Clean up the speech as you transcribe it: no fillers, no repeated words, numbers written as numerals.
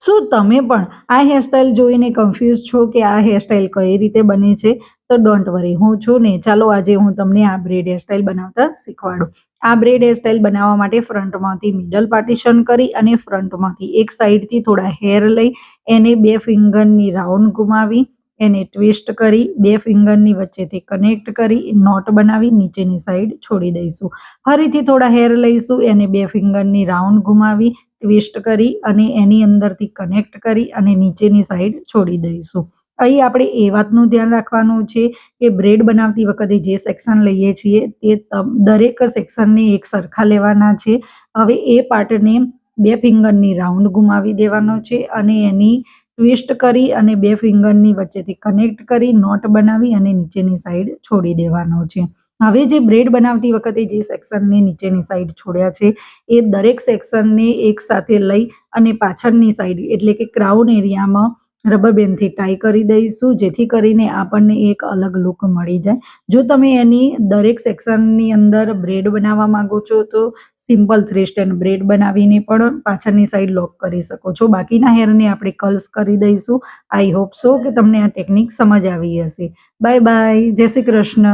શું તમે પણ આ હેરસ્ટાઈલ જોઈને કન્ફ્યુઝ છો કે આ હેરસ્ટાઈલ કઈ રીતે બને છે? તો ડોન્ટ વરી, હું છું ને. ચાલો આજે હું તમને આ બ્રેડ હેરસ્ટાઈલ બનાવતા શીખવાડું. આ બ્રેડ હેરસ્ટાઈલ બનાવવા માટે ફ્રન્ટમાંથી મિડલ પાર્ટીશન કરી અને ફ્રન્ટમાંથી એક સાઈડથી થોડા હેર લઈ એને 2 ફિંગરની રાઉન્ડ ઘુમાવી એને ટ્વિસ્ટ કરી 2 ફિંગરની વચ્ચેથી કનેક્ટ કરી નોટ બનાવી નીચેની સાઈડ છોડી દઈશું. ફરીથી થોડા હેર લઈશું, એને 2 ફિંગરની રાઉન્ડ ઘુમાવી ટ્વિસ્ટ કરી અને એની અંદરથી કનેક્ટ કરી અને નીચેની સાઈડ છોડી દઈશું. અહીં આપણે એ વાતનું ધ્યાન રાખવાનું છે કે બ્રેડ બનાવતી વખતે જે સેક્શન લઈએ છીએ તે દરેક સેક્શનને એક સરખા લેવાના છે. હવે એ પાર્ટને 2 ફિંગરની રાઉન્ડ ઘુમાવી દેવાનો છે અને એની ટ્વિસ્ટ કરી અને 2 ફિંગરની વચ્ચેથી કનેક્ટ કરી નોટ બનાવી અને નીચેની સાઈડ છોડી દેવાનો છે. હવે જે બ્રેડ બનાવતી વખતે જે સેક્શનને નીચેની સાઈડ છોડ્યા છે એ દરેક સેક્શનને એક સાથે લઈ અને પાછળની સાઈડ એટલે કે ક્રાઉન એરિયામાં રબર બેન્ડથી ટાઈ કરી દઈશું, જેથી કરીને આપણને એક અલગ લુક મળી જાય. જો તમે એની દરેક સેક્શનની અંદર બ્રેડ બનાવવા માંગો છો તો સિમ્પલ 3 સ્ટેન્ડ બ્રેડ બનાવીને પણ પાછળની સાઈડ લોક કરી શકો છો. બાકીના હેરને આપણે કર્લ્સ કરી દઈશું. આઈ હોપ સો કે તમને આ ટેકનિક સમજ આવી હશે. બાય બાય, જય શ્રી કૃષ્ણ.